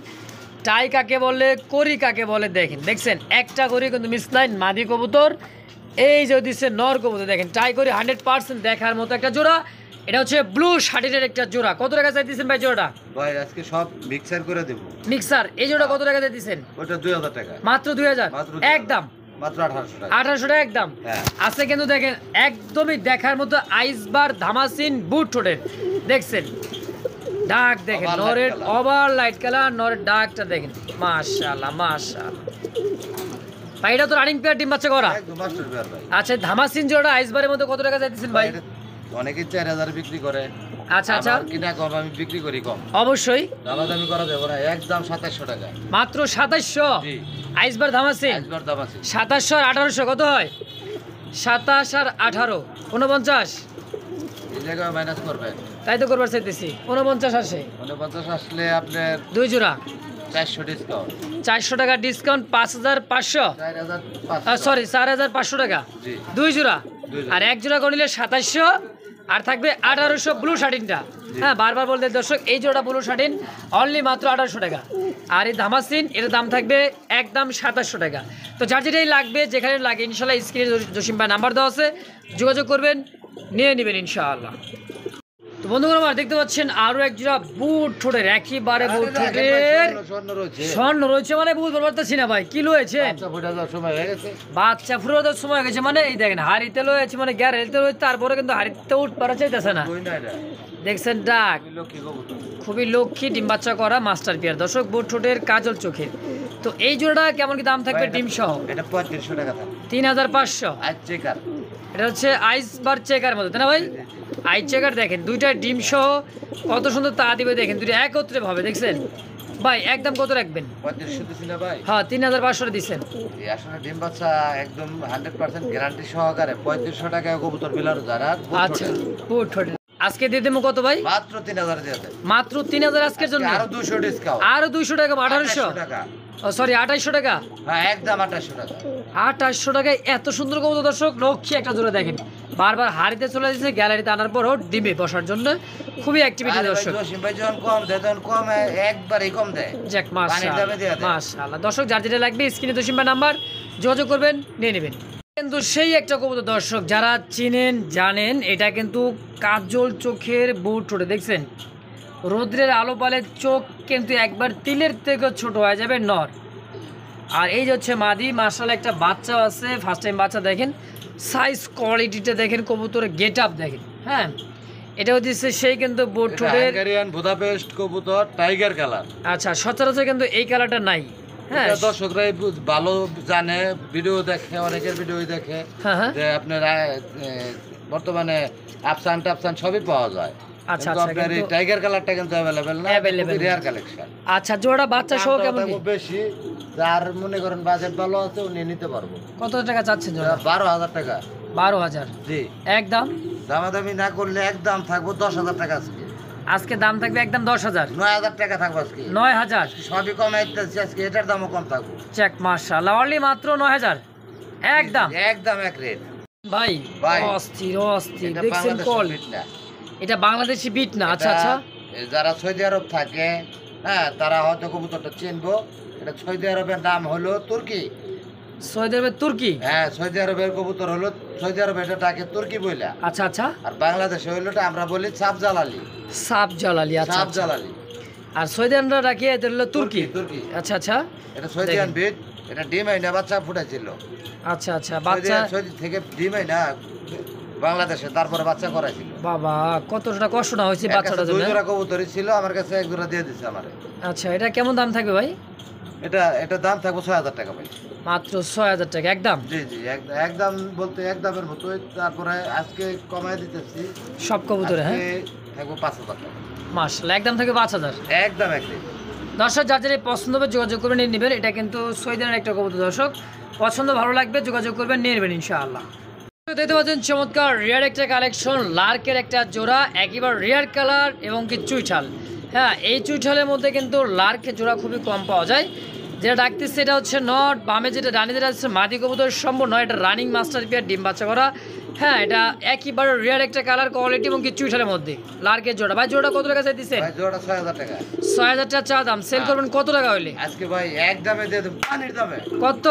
টাই কাকে বলে, করি কাকে বলে, দেখেন দেখছেন একটা করি কিন্তু মিসলাইন মাদি কবুতর, এই যে দিচ্ছে নর কবুতর, দেখেন টাই করি 100% দেখার মতো একটা জোড়া। এটা হচ্ছে ব্লু শার্টিনের একটা জোড়া। কত টাকা চাইতেছেন ভাই জোড়াটা? ভাই আজকে সব মিক্সার করে দেব। মিক্সার এই জোড়া কত টাকা চাইতেছেন? ওটা 2000 টাকা। মাত্র 2000 মাত্র একদম, মাত্র 1800 টাকা। 1800 টাকা একদম। হ্যাঁ। আছে কিন্তু দেখেন একদমই দেখার মতো আইসবার ধামাসিন বুট ঠোঁটের, দেখছেন ডাক দেখেন Over light নরের color। ওভার লাইট কালার, নরের ডাকটা দেখেন মাশাআল্লাহ মাশাআল্লাহ। ভাই এটা তো রানিং পেয়ার ডিম বাচ্চা করা। একদম মাস্টার পেয়ার ভাই। আচ্ছা, ধামাসিন জোড়া আইসবারের মধ্যে কত টাকা চাইতেছেন ভাই? অনেকে 4000 বিক্রি করে। আচ্ছা আচ্ছা, আমার কিনা কম, আমি বিক্রি করি কম। অবশ্যই দামাদামি করা যাবে না, একদম 2700 টাকা। মাত্র 2700 জি। আইসবার ধামাসিন। একবার দাম আছে। 2700 আর 1800 কত হয়? 27 আর 18 49, এই জায়গায় মাইনাস করবেন। তাই তো করবার চাইতেছি 49 আসে। 49 আসলে আপনার দুই জোড়া 400 ডিসকাউন্ট। 400 টাকা ডিসকাউন্ট, 5500, 4500। সরি 4500 টাকা জি। দুই জোড়া। দুই জোড়া। আর এক জোড়া করলে 2700 আর থাকবে 1800 ব্লু শার্টিনটা। হ্যাঁ, বারবার বলতে দর্শক এই জোড়া ব্লু শার্টিন অনলি মাত্র 1800 টাকা। আর এই ধামাসিন এর দাম থাকবে একদম 2700 টাকা। তো যার যেটাই লাগবে, যেখানে লাগে ইনশাল্লাহ স্ক্রিনে জসিম ভাই নাম্বার দেওয়া আছে, যোগাযোগ করবেন, নিয়ে নেবেন ইনশাআল্লাহ। তো বন্ধুগণ আমার দেখতে পাচ্ছেন আরো এক জোড়া বুট ঠোঁটের, একেবারে বুট ঠোঁটের স্বর্ণ রয়েছে। স্বর্ণ রয়েছে, মানে বুঝতে পারতেছি না ভাই কি লয়েছে। বাচ্চা ফোটা যাওয়ার সময় হয়ে গেছে। বাচ্চা ফুরোদের সময় হয়ে গেছে, মানে এই দেখেন হাড়িতে লয়েছে, মানে গ্যারেলতে রয়েছে, তারপরে কিন্তু হাড়িতে উঠ পারা চাইতেছে না, কই না এটা। দেখছেন ডাক ওই লক্ষ্মী কবুতর। খুবই লক্ষ্মী ডিম বাচ্চা করা মাস্টার পেয়ার দর্শক, বুট ঠোঁটের কাজল চোখের। তো এই জোড়াটা কেমন কি দাম থাকবে ডিম সহ? এটা 3500 টাকা থাকে। 3500। আজ চেকার। এটা হচ্ছে আইস বার চেকার মতো, তাই না ভাই? আইস চেকার দেখেন দুইটা ডিম সহ কত সুন্দর তা দিবে, দেখেন দুইটা একত্রে ভাবে, দেখছেন ভাই একদম কত রাখবেন? 3500 দিছি না ভাই। হ্যাঁ 3500 দিচ্ছেন। এই আসলে ডিম বাচ্চা একদম 100% গ্যারান্টি সহকারে 3500 টাকায় কবুতর বিলার যারা। আচ্ছা বুট ঠোঁটের আজকে দিয়ে দেবো কত ভাই? মাত্র 3000 দিয়ে দেন। মাত্র 3000 আজকের জন্য। আরো 200 ডিসকাউন্ট। আরো 200 টাকা, 1800 টাকা। ও সরি 2800 টাকা। হ্যাঁ একদম 2800 টাকা। 2800 টাকায় এত সুন্দর কবুতর দর্শক, লক্ষ্মী একটা জোড়া দেখেন, বারবার হাড়িতে চলে যাচ্ছে, গ্যালারিতে আনার পরও ডিমে বসার জন্য খুবই অ্যাক্টিভিটি আরে ভাই, দর্শক। জসিম ভাই যখন কম দেয় তখন কম একবারই কম দেয়। যাক পানির দামে দিয়ে দেয়। মাশাআল্লাহ দর্শক, যার যেটা লাগবে স্ক্রিনে জসিম ভাই নাম্বার, যোগাযোগ করবেন, নিয়ে নেবেন। কিন্তু সেই একটা কবুতর দর্শক, যারা চিনেন জানেন, এটা কিন্তু কাজল চোখের বুট ঠোঁটে, দেখছেন রৌদ্রের আলো পালে চোখ কিন্তু একবার তিলের থেকে ছোট হয়ে যাবে নর। আর এই যে হচ্ছে মাদি, মাশাআল্লাহ একটা বাচ্চা আছে, ফার্স্ট টাইম বাচ্চা, দেখেন সাইজ কোয়ালিটিটা দেখেন, কবুতরের গেট আপ দেখেন। হ্যাঁ, এটা হচ্ছে সেই কিন্তু বুট এটা ঠোঁটের। হাঙ্গেরিয়ান বুদাপেস্ট কবুতর, টাইগার কালার। আচ্ছা, সচরাচর কিন্তু এই কালারটা নাই। হ্যাঁ এটা দর্শকরাই ভালো জানে, ভিডিও দেখে, অনেকের ভিডিও দেখে হ্যাঁ হ্যাঁ। যে আপনার বর্তমানে আফসান টাফসান সবই পাওয়া যায়। আচ্ছা কিন্তু আচ্ছা, আপনার এই কিন্তু টাইগার কালারটা কিন্তু অ্যাভেলেবেল না, Available রেয়ার কালেকশন। আচ্ছা জোড়া বাচ্চা সহ কেমন কি? বেশি, যার মনে করেন বাজেট ভালো আছে উনি নিতে পারবো। কত টাকা চাচ্ছেন জোড়া? 12000 টাকা। 12000 জি। একদম। দামাদামি না করলে একদম থাকবো 10000 টাকা আজকে। আজকে দাম থাকবে একদম 10000। 9000 টাকা থাকবো আজকে। 9000 সবই কম আইতেছে আজকে, এটার দামও কম থাকবো। চেক মাশাআল্লাহ, অনলি মাত্র 9000 একদম। একদম এক রেট ভাই ভাই, অস্থির অস্থির, এটা দেখছেন বাংলাদেশের কল, বিট না। এটা বাংলাদেশি বিট না। আচ্ছা এটা আচ্ছা, যারা সৌদি আরব থাকে, হ্যাঁ তারা হয়তো কবুতরটা চিনবো। এটা সৌদি আরবের নাম হলো তুর্কি। সৌদি আরবের তুর্কি। হ্যাঁ, সৌদি আরবের কবুতর হলো, সৌদি আরবে এটাকে তুর্কি বইলা। আচ্ছা আচ্ছা, আর বাংলাদেশে হইলো আমরা বলি সাপ জালালি। সাপ জালালি। আচ্ছা সাপ আচ্ছা। জালালি। আর সৌদি আরবরা রাখি এটা হলো তুর্কি। তুর্কি। আচ্ছা আচ্ছা, এটা সৌদিয়ান বিট। এটা ডিম আইনা বাচ্চা ফুটাইছিল। আচ্ছা আচ্ছা, বাচ্চা সৌদি থেকে ডিম আইনা বাংলাদেশে, তারপরে বাচ্চা করাইছিল। বাবা কতটা কষ্ট না হয়েছে এর বাচ্চাটার কাছে দুই জন্য। জোড়া কবুতরই ছিল, আমার কাছে এক জোড়া দিয়ে দিছে আমারে। আচ্ছা এটা কেমন দাম থাকবে ভাই? এটা দাম থাকবে 6000 টাকা ভাই। মাত্র 6000 টাকা একদম? জি জি, একদম বলতে একদমের মতো। তারপরে আজকে কমায় দিতেছি সব কবুতরে? হ্যাঁ থাকবে 5000 টাকা মাশাআল্লাহ, একদম থেকে 5000 একদম একদম। দর্শক যার যার পছন্দ হবে যোগাযোগ করবেন, নিয়ে নেবেন। এটা কিন্তু সৈদানের একটা কবুতর, দর্শক পছন্দ ভালো লাগবে যোগাযোগ করবেন, নিয়ে নেবেন ইনশাআল্লাহ। দেখতে পাচ্ছেন চমৎকার রিয়ার একটা কালেকশন, লার্কের একটা জোড়া, একেবারে রিয়ার কালার এবং কি চুইঠাল। হ্যাঁ এই চুইঠালের মধ্যে কিন্তু লার্কের জোড়া খুবই কম পাওয়া যায়। যেটা ডাকতেছে এটা হচ্ছে নট, বামে যেটা রানি যেটা হচ্ছে মাদি কবুতর সম্ভব নয়, এটা রানিং মাস্টার পেয়ার, ডিম বাচ্চা করা। হ্যাঁ এটা একেবারে রিয়ার একটা কালার কোয়ালিটি এবং কি চুইঠালের মধ্যে লার্কের জোড়া। ভাই জোড়া কত টাকা চাইতেছেন? ভাই জোড়া 6000 টাকা। 6000 টাকা চা দাম, সেল করবেন কত টাকা হইলে? আজকে ভাই একদমে দিয়ে দেব, পানির দামে। কত?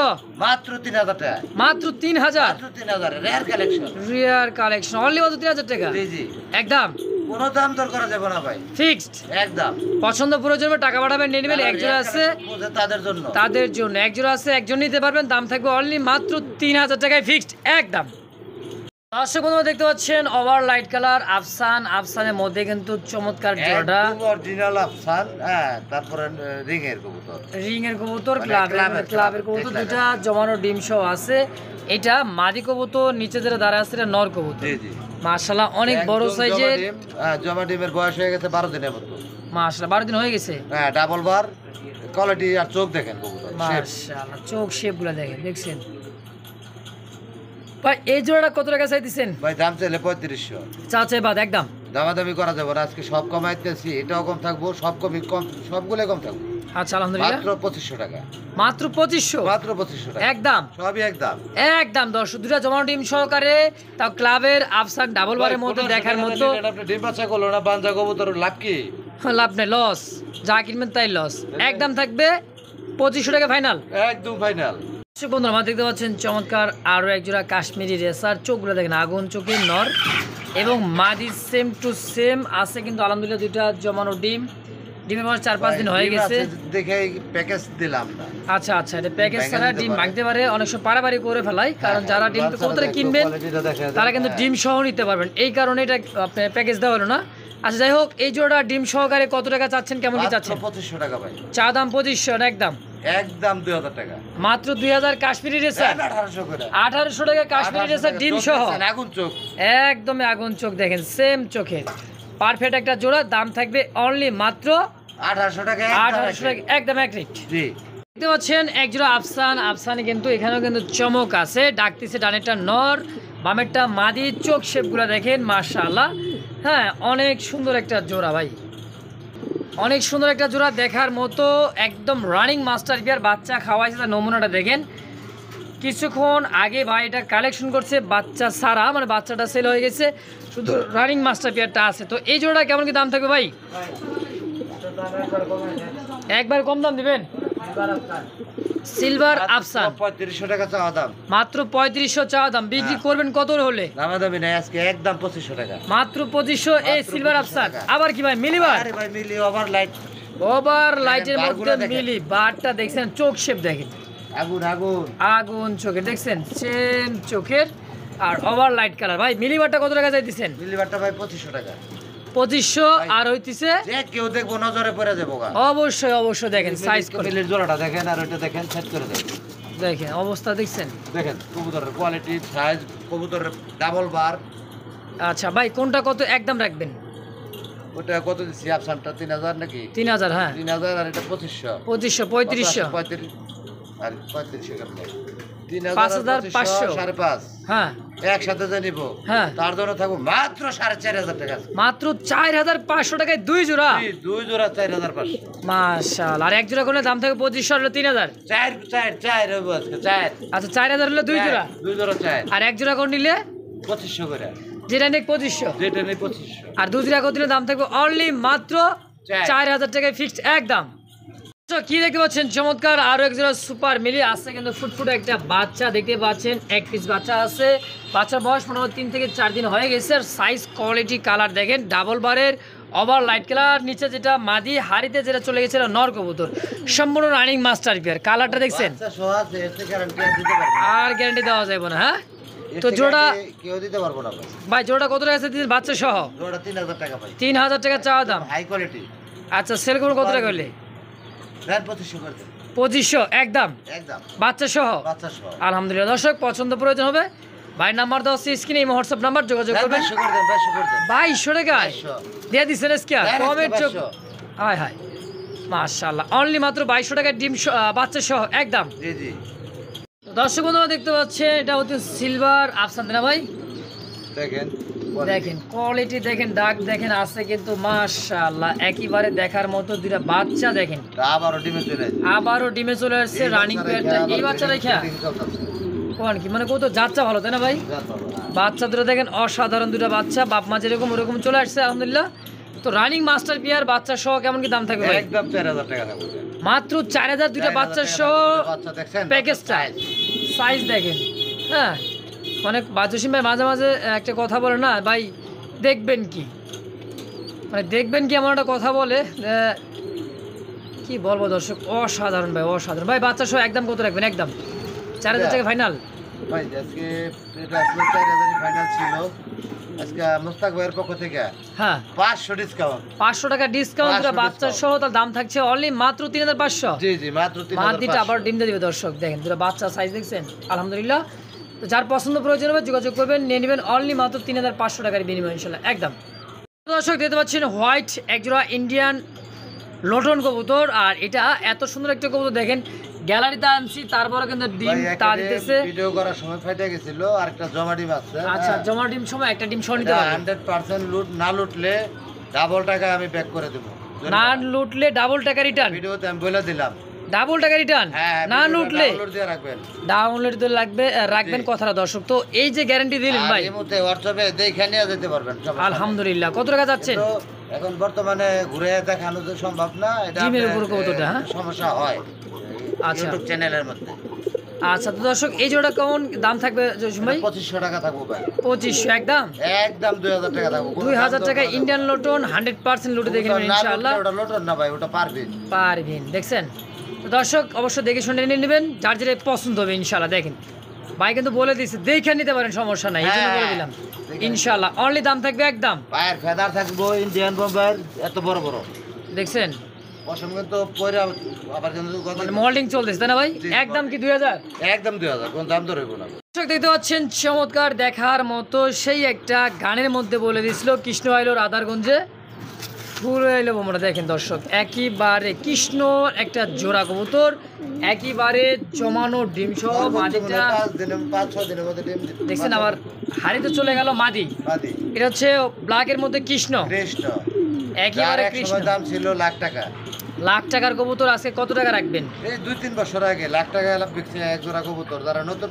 মাত্র 3000 টাকা। মাত্র 3000? মাত্র 3000 রেয়ার কালেকশন। রিয়ার কালেকশন অনলি মাত্র 3000 টাকা? জি জি, একদম কোনো দাম দর করা যাবে না ভাই, ফিক্সড একদম। পছন্দ প্রয়োজন টাকা পাঠাবেন, নিয়ে নেবেন। এক জোড়া আছে তাদের জন্য, তাদের জন্য এক জোড়া আছে, একজন নিতে পারবেন। দাম থাকবে অনলি মাত্র 3000 টাকায় ফিক্সড একদম। দর্শক বন্ধুরা দেখতে পাচ্ছেন ওভার লাইট কালার আফসানের মধ্যে কিন্তু চমৎকার জোড়া, একদম অরিজিনাল আফসান। হ্যাঁ তারপরে রিং এর কবুতর, মানে ক্লাবের কবুতর দুটা জমানো ডিম সহ আছে। এটা মাদি কবুতর, নিচে যেটা দাঁড়ায় আছে এটা নর কবুতর। জি জি, মাশাআল্লাহ অনেক বড় সাইজের। জমা ডিমের বয়স হয়ে গেছে 12 দিনের মতো। মাশাআল্লাহ 12 দিন হয়ে গেছে। হ্যাঁ ডাবল বার কোয়ালিটি, আর চোখ দেখেন কবুতর, মাশাআল্লাহ চোখ শেপগুলো দেখেন, দেখছেন ভাই? এই জোড়াটা কত টাকা চাইতেছেন? ভাই দাম চাইলে 3500। চাচে বাদ একদম দামাদামি করা যাবে না, আজকে সব কমাইতেছি, এটাও কম থাকবো, সব কমই কম, সবগুলো কম থাকবো। আচ্ছা আলহামদুলিল্লাহ, মাত্র 2500 টাকা। মাত্র 2500? মাত্র 2500 টাকা একদম সবই একদম একদম। দর্শক দুটা জমানো ডিম সহকারে, তাও ক্লাবের আফসান ডাবল বারের মধ্যে দেখার মতো। আপনি ডিম বাচ্চা করলো না, বাঞ্জা কবুতর লাভ কি? লাভ নেই, লস, যা কিনবেন তাই লস। একদম থাকবে 2500 টাকা ফাইনাল, একদম ফাইনাল। বন্ধুরা আমার দেখতে পাচ্ছেন চমৎকার আরো এক জোড়া কাশ্মীরি রেসার, চোখগুলো দেখেন আগুন চোখের, নর এবং মাদি সেম টু সেম আছে কিন্তু আলহামদুলিল্লাহ। দুইটা জমানো ডিম, ডিমের বয়স 4-5 দিন হয়ে গেছে। দেখে প্যাকেজ দিলাম না। আচ্ছা আচ্ছা, এটা প্যাকেজ ছাড়া ডিম ভাঙতে পারে, অনেক সময় পারাপারি করে ফেলাই, কারণ যারা ডিম কবুতর কিনবেন তারা কিন্তু ডিম সহ নিতে পারবেন, এই কারণে এটা আপনার প্যাকেজ দেওয়া হলো না। আচ্ছা যাই হোক, এই জোড়া ডিম সহকারে কত টাকা চাচ্ছেন, কেমন কি চাচ্ছেন? 2500 টাকা ভাই। চা দাম 2500 না একদম? একদম 2000 টাকা। মাত্র 2000 কাশ্মীরি রেসার, 1800 করে। 1800 টাকা কাশ্মীরি রেসার ডিম সহ, আগুন চোখ, একদমই আগুন চোখ দেখেন, সেম চোখের পারফেক্ট একটা জোড়া। দাম থাকবে অনলি মাত্র 1800 টাকা। 1800 টাকা একদম এক রেট। জি, দেখতে পাচ্ছেন এক জোড়া আফসানে কিন্তু এখানেও কিন্তু চমক আছে। ডাকতেছে ডানেরটা নর, বামেরটা মাদি, চোখ শেপগুলো দেখেন মাশাআল্লাহ। হ্যাঁ অনেক সুন্দর একটা জোড়া ভাই, অনেক সুন্দর একটা জোড়া দেখার মতো, একদম রানিং মাস্টার পেয়ার। বাচ্চা খাওয়াইছে, তার নমুনাটা দেখেন। কিছুক্ষণ আগে ভাই এটা কালেকশন করছে বাচ্চা সারা, মানে বাচ্চাটা সেল হয়ে গেছে, শুধু রানিং মাস্টার পেয়ারটা আছে। তো এই জোড়াটা কেমন কি দাম থাকবে ভাই? একবার কম দাম দিবেন? সিলভার আফসান 3500 টাকা চাওয়া দাম। মাত্র 3500 চাওয়া দাম, বিক্রি করবেন কত হলে? দামাদামি নাই আজকে, একদম 2500 টাকা। মাত্র 2500 এই সিলভার আফসান। আবার কি ভাই মিলিবার? আরে ভাই মিলি ওভার লাইট, ওভার লাইটের বারগুলা মধ্যে দেখেন। মিলি, বারটা দেখছেন, চোখ শেপ দেখেন, আগুন আগুন আগুন চোখের দেখছেন, সেম চোখের আর ওভার লাইট কালার। ভাই মিলিবারটা কত টাকা চাইতেছেন? মিলিবারটা ভাই 2500 টাকা। 2500 আর হইতেছে যে কেউ দেখবো নজরে পড়ে যাবো গা। অবশ্যই অবশ্যই দেখেন সাইজ করে, মিলির জোড়াটা দেখেন, আর ওইটা দেখেন, সেট করে দেন। দেখেন অবস্থা দেখছেন, দেখেন কবুতরের কোয়ালিটি, সাইজ, কবুতরের ডাবল বার। আচ্ছা ভাই কোনটা কত একদম রাখবেন? ওটা কত দিচ্ছি আফসানটা? 3000 নাকি? 3000। হ্যাঁ 3000, আর এটা 2500। 2500 3500 আর 3500 কেমন? 5500 5.5 হ্যাঁ একসাথে যে নিব, হ্যাঁ তার জন্য থাকবো মাত্র 4500 টাকা। মাত্র 4500 টাকায় দুই জোড়া? দুই জোড়া 4500। মাশাআল্লাহ। আর এক জোড়া করলে দাম থাকে 2500 হলো 3000। চার হইব আজকে, চার। আচ্ছা 4000 হলো দুই জোড়া, দুই জোড়া চার। আর এক জোড়া করে নিলে 2500 করে, যেটা নেই 2500, যেটা নেই 2500। আর দু জোড়া করে দিলে দাম থাকবে অনলি মাত্র চার। 4000 টাকায় ফিক্সড একদম। তো কি দেখতে পাচ্ছেন চমৎকার আরো এক জোড়া সুপার মিলি আছে কিন্তু ফুটফুটে একটা বাচ্চা দেখতে পাচ্ছেন, এক পিস বাচ্চা আছে। বাচ্চার বয়স মোটামুটি 3 থেকে 4 দিন হয়ে গেছে। আর সাইজ কোয়ালিটি কালার দেখেন, ডাবল বারের ওভার লাইট কালার, নিচে যেটা মাদি, হাড়িতে যেটা চলে গেছিল নর কবুতর, সম্পূর্ণ রানিং মাস্টার পেয়ার। কালারটা দেখছেন, আচ্ছা সো আছে, এতে গ্যারান্টি দিতে পারবো। আর গ্যারান্টি দেওয়া যাবে না। হ্যাঁ তো জোড়া কেউ দিতে পারবো না ভাই। ভাই জোড়া কত টাকা আছে দিন বাচ্চা সহ? জোড়া 3000 টাকা ভাই। 3000 টাকা চাওয়া দাম। High quality. আচ্ছা সেল করুন কত টাকা হলে? দেন 2500 করে দেন। 2500 একদম একদম বাচ্চা সহ? বাচ্চা সহ। আলহামদুলিল্লাহ। দর্শক পছন্দ প্রয়োজন হবে ভাই নাম্বার দেওয়া আছে স্ক্রিনে, এই হোয়াটসঅ্যাপ নাম্বার যোগাযোগ করবেন। 2200 করে দেন, 2200 করে দেন। 2200 টাকায় 2200 দিয়ে দিচ্ছেন আজকে দেন, কমের চোখ। 2200 হায় হায় মাশাআল্লাহ, অনলি মাত্র 2200 টাকায় ডিম বাচ্চা সহ একদম। জি জি। তো দর্শক বন্ধুরা দেখতে পাচ্ছেন এটা হচ্ছে সিলভার আফসান না ভাই? দেখেন দেখেন কোয়ালিটি দেখেন, ডাক দেখেন আছে কিন্তু মাশাআল্লাহ একেবারে দেখার মতো দুইটা বাচ্চা দেখেন। আবারও ডিমে চলে আসে। আবারও ডিমে চলে আসছে রানিং পেয়ারটা। এই বাচ্চা রেখা কোন কি মানে কত যাচ্ছে ভালো তাই না ভাই? বাচ্চা দুটো দেখেন অসাধারণ দুটো বাচ্চা, বাপ মা যেরকম ওরকম চলে আসছে আলহামদুলিল্লাহ। তো রানিং মাস্টার পেয়ার বাচ্চা সহ কেমন কি দাম থাকবে ভাই? একদম 4000 টাকা থাকবে। মাত্র 4000 দুইটা বাচ্চা সহ বাচ্চা দেখছেন? প্যাকেজ সাইজ দেখেন। হ্যাঁ মানে বাজুসিম ভাই মাঝে মাঝে একটা কথা বলে না ভাই, দেখবেন কি মানে দেখবেন কি এমন একটা কথা বলে, কি বলবো দর্শক, অসাধারণ ভাই অসাধারণ। ভাই বাচ্চা সহ একদম কত রাখবেন? একদম 4000 টাকা ফাইনাল ভাই। আজকে এটা আসলে 4000 ফাইনাল ছিল। আজকে মুস্তাক ভাইয়ের পক্ষ থেকে হ্যাঁ 500 ডিসকাউন্ট। 500 টাকা ডিসকাউন্ট করে বাচ্চা সহ তার দাম থাকছে অনলি মাত্র 3500। জি জি মাত্র 3500। আবার ডিম দিয়ে দিবে দর্শক দেখেন দুটো বাচ্চা সাইজ দেখছেন আলহামদুলিল্লাহ। তো যার পছন্দ প্রয়োজন হবে যোগাযোগ করবেন, নিয়ে নেবেন অনলি মাত্র 3500 টাকার বিনিময় ইনশাল্লাহ একদম। দর্শক দেখতে পাচ্ছেন হোয়াইট একজোড়া ইন্ডিয়ান লটন কবুতর, আর এটা এত সুন্দর একটা কবুতর দেখেন গ্যালারিতে আনছি তারপরে কিন্তু ডিম তা দিতেছে। ভিডিও করার সময় ফাইটা গেছিল, আর একটা জমা ডিম আছে। আচ্ছা জমা ডিম সময় একটা ডিম সহ নিতে পারবেন। 100% লুট না লুটলে ডাবল টাকা আমি ব্যাক করে দেব। না লুটলে ডাবল টাকা রিটার্ন। ভিডিওতে আমি বলে দিলাম ডাবল টাকা রিটার্ন। না লুটলে ডাউনলোড দিয়ে রাখবেন। ডাউনলোড দিয়ে লাগবে রাখবেন কথাটা দর্শক। তো এই যে গ্যারান্টি দিলেন ভাই, এই মুহূর্তে হোয়াটসঅ্যাপে দেখে নিয়ে যেতে পারবেন। আলহামদুলিল্লাহ। কত টাকা যাচ্ছেন? এখন বর্তমানে ঘুরে দেখানো তো সম্ভব না, এটা ডিমের উপর কবুতরটা হ্যাঁ সমস্যা হয় আচ্ছা ইউটিউব চ্যানেলের মধ্যে। আচ্ছা তো দর্শক এই জোড়া কেমন দাম থাকবে জসিম ভাই? 2500 টাকা থাকবো ভাই। 2500 একদম। একদম 2000 টাকা থাকবো। 2000 টাকা ইন্ডিয়ান লটন 100% লুটে দেখে নেবেন ইনশাআল্লাহ। ওটা লটন না ভাই, ওটা পারবেন। পারবেন দেখছেন। তো দর্শক অবশ্যই দেখে শুনে নিয়ে নেবেন, যার যেটা পছন্দ হবে ইনশাআল্লাহ। দেখেন ভাই কিন্তু বলে দিয়েছে দেখে নিতে পারেন, সমস্যা নাই, এই জন্য বলে দিলাম ইনশাআল্লাহ। অনলি দাম থাকবে একদম। পায়ের ফেদার থাকবো ইন্ডিয়ান বোম্বাই এত বড় বড় দেখছেন পশম কিন্তু পরে আবার কিন্তু মানে মল্ডিং চলতেছে তাই না ভাই? একদম কি 2000? একদম 2000, কোন দাম ধরে না। দর্শক দেখতে পাচ্ছেন চমৎকার দেখার মতো সেই একটা গানের মধ্যে বলে দিয়েছিল কৃষ্ণ আইলো রাধারগঞ্জে ঘুরে এলো বোমরা। দেখেন দর্শক একেবারে কৃষ্ণ একটা জোড়া কবুতর, একেবারে জমানো ডিম সহ মাদিটা 5-6 দিনের মধ্যে ডিম দিবে। দেখছেন আবার হাড়িতে চলে গেল মাদি। এটা হচ্ছে ব্ল্যাকের মধ্যে কৃষ্ণ, কৃষ্ণ একেবারে কৃষ্ণ। দাম ছিল লাখ টাকা। লাখ টাকার কবুতর আজকে কত টাকা রাখবেন? এই 2-3 বছর আগে লাখ টাকা বিকছে এক জোড়া কবুতর। যারা নতুন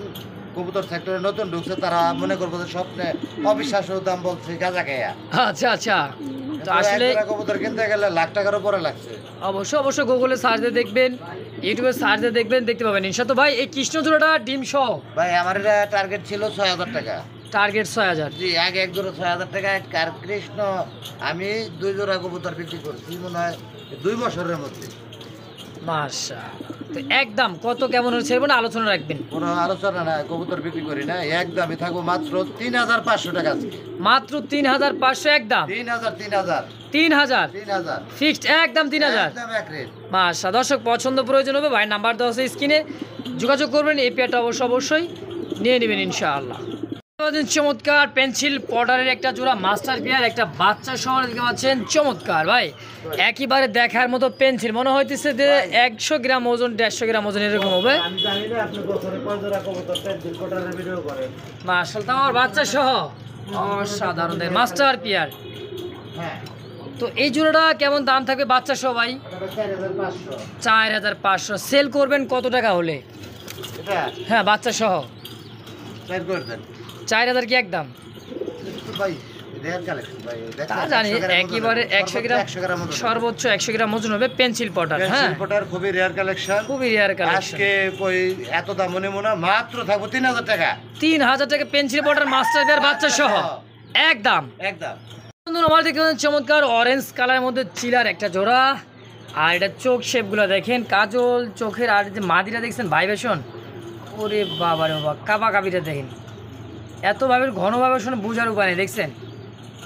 কবুতর সেক্টরে নতুন ঢুকছে তারা মনে করবো যে স্বপ্নে অবিশ্বাস্য দাম বলছে গাঁজা খেয়া। আচ্ছা আচ্ছা। তো আসলে কবুতর কিনতে গেলে লাখ টাকার উপরে লাগছে। অবশ্যই গুগলে সার্চ দিয়ে দেখবেন, ইউটিউবে সার্চ দিয়ে দেখবেন, দেখতে পাবেন ইনশাআল্লাহ। তো ভাই এই কৃষ্ণ জোড়াটা ডিম সহ ভাই আমার এটা টার্গেট ছিল 6000 টাকা। টার্গেট 6000? জি আগে এক জোড়া 6000 টাকা। আর কৃষ্ণ আমি 2 জোড়া কবুতর বিক্রি করছি মনে হয় 2 বছরের মধ্যে। মাশাআল্লাহ। তো একদম কত কেমন হচ্ছে না আলোচনা রাখবেন? কোনো আলোচনা না, কবুতর বিক্রি করি না, একদমই থাকবো মাত্র 3500 টাকা। মাত্র 3500 একদম। 3000 ফিক্সড একদম 3000 একদম এক রেট। মাশাআল্লাহ। দর্শক পছন্দ প্রয়োজন হবে ভাই নাম্বার দেওয়া আছে স্ক্রিনে, যোগাযোগ করবেন। এই পেয়ারটা অবশ্যই নিয়ে নেবেন ইনশাআল্লাহ। চমৎকার পেন্সিল পটারের একটা জোড়া মাস্টার পেয়ার, একটা বাচ্চা সহ দেখতে পাচ্ছেন চমৎকার ভাই একেবারে দেখার মতো পেন্সিল। মনে হইতেছে যে 100 গ্রাম ওজন 150 গ্রাম ওজন এরকম হবে। আমি জানি না আপনি বছরে কয় জোড়া কবুতর পেন্সিল পটারের ভিডিও করেন। মাশাআল্লাহ আমার বাচ্চা সহ অসাধারণ মাস্টার পেয়ার। হ্যাঁ তো এই জোড়াটা কেমন দাম থাকবে বাচ্চা সহ ভাই? 4500। সেল করবেন কত টাকা হলে? এটা হ্যাঁ বাচ্চা সহ 4 করে দেন। 4000 কি একদম? ভাই রেয়ার কালেকশন ভাই, তা জানি একেবারে 100 গ্রাম সর্বোচ্চ 100 গ্রাম ওজন হবে পেন্সিল পটার। হ্যাঁ পেন্সিল পটার খুবই রেয়ার কালেকশন, খুবই রেয়ার কালেকশন। আজকে কই এত দাম মনে মনে মাত্র থাকবো 3000 টাকা। 3000 টাকা পেন্সিল পটার মাস্টার পেয়ার বাচ্চা সহ একদম। বন্ধুরা আমার দেখতে পাচ্ছেন চমৎকার অরেঞ্জ কালারের মধ্যে চিলার একটা জোড়া, আর এটা চোখ শেপগুলো দেখেন কাজল চোখের, আর যে মাদিটা দেখছেন ভাইবেশন, ওরে বাবা রে বাবা কাবা কাবিটা দেখেন এতভাবে ঘনভাবে শুনে বোঝার উপায় নেই, দেখছেন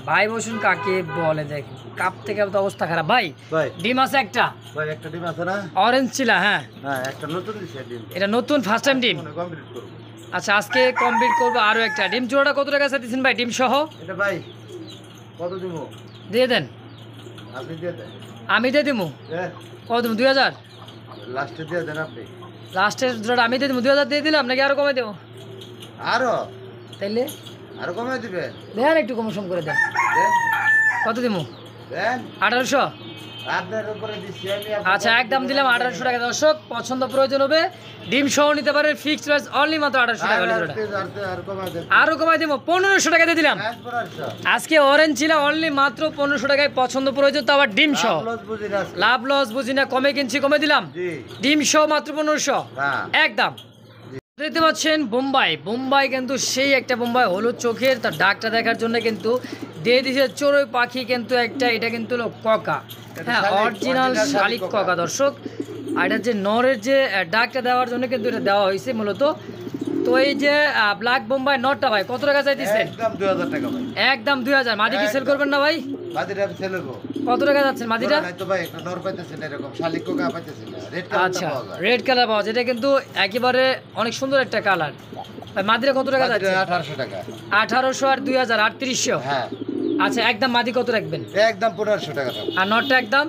ভাই বসুন কাকে বলে, দেখ কাপ থেকে তো অবস্থা খারাপ। ভাই ভাই ডিম আছে একটা, ভাই একটা ডিম আছে না? অরেঞ্জ ছিল, হ্যাঁ হ্যাঁ একটা নতুন দিছে ডিম, এটা নতুন ফার্স্ট টাইম ডিম। কমপ্লিট করব। আচ্ছা আজকে কমপ্লিট করবো আরও একটা ডিম। জোড়াটা কত টাকা চাইতেছেন ভাই ডিম সহ? এটা ভাই কত দিব? দিয়ে দেন, আপনি দিয়ে দেন। আমি দিয়ে দিব। হ্যাঁ কত দেবো? 2000 লাস্টে দিয়ে দেন আপনি। লাস্টের জোড়াটা আমি দিয়ে দেবো, 2000 দিয়ে দিলাম নাকি আরও কমে দেবো? আরো তাইলে আরো কমাই দিবে? দেন একটু কমিশন করে দেন। দেন কত দিব? দেন 1800। আপনার উপরে দিচ্ছি আমি। আচ্ছা একদম দিলাম 1800 টাকা। দর্শক পছন্দ প্রয়োজন হবে ডিম সহ নিতে পারে, ফিক্সড প্রাইস অনলি মাত্র 1800 টাকা। আর কমাই দেন। আরও কমাই দিব, 1500 টাকা দিয়ে দিলাম। একবার আসো। আজকে অরেঞ্জ ছিল অনলি মাত্র 1500 টাকায়, পছন্দ প্রয়োজন তো আবার ডিম সহ। লস বুঝি না। লাভ লস বুঝি না, কমে কিনছি কমে দিলাম। জি ডিম সহ মাত্র 1500 হ্যাঁ একদম। দেখতে পাচ্ছেন বোম্বাই, বোম্বাই কিন্তু সেই একটা বোম্বাই হলুদ চোখের, তার ডাকটা দেখার জন্য কিন্তু দিয়ে দিয়েছে চড়ুই পাখি কিন্তু একটা, এটা কিন্তু হলো ককা, হ্যাঁ অরিজিনাল শালিক ককা দর্শক। আর এটা যে নরের যে ডাকটা দেওয়ার জন্য কিন্তু এটা দেওয়া হয়েছে মূলত। তো এই যে ব্ল্যাক বোম্বাই নটটা ভাই কত টাকা চাইতেছেন? একদম 2000 টাকা ভাই। একদম 2000। মাদি কি সেল করবেন না ভাই? বাদিটা আমি ছেলে গো। কত টাকা যাচ্ছেন মাদিটা? নাই তো ভাই একটা নর পাইতেছেন এরকম শালিক কোকা পাইতেছেন রেড কালার আচ্ছা পাওয়া যায়। রেড কালার পাওয়া যায়, এটা কিন্তু একেবারে অনেক সুন্দর একটা কালার। ভাই মাদিরা কত টাকা যাচ্ছে? 1800 টাকা। 1800 আর 2000 3800। হ্যাঁ আচ্ছা একদম মাদি কত রাখবেন? একদম 1500 টাকা দাম। আর নটটা একদম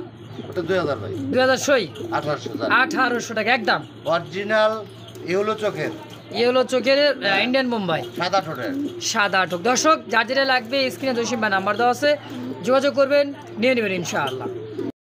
ওটা 2000 ভাই। 2000 সই 1800 জান। 1800 টাকা একদম। অরিজিনাল ইউলো চোখের এই হলো চোখের ইন্ডিয়ান বোম্বাই সাদা ঠোঁটের। সাদা আটক। দর্শক যার যেটা লাগবে স্ক্রিনে জসিম ভাই নাম্বার দেওয়া আছে, যোগাযোগ করবেন, নিয়ে নেবেন ইনশাআল্লাহ।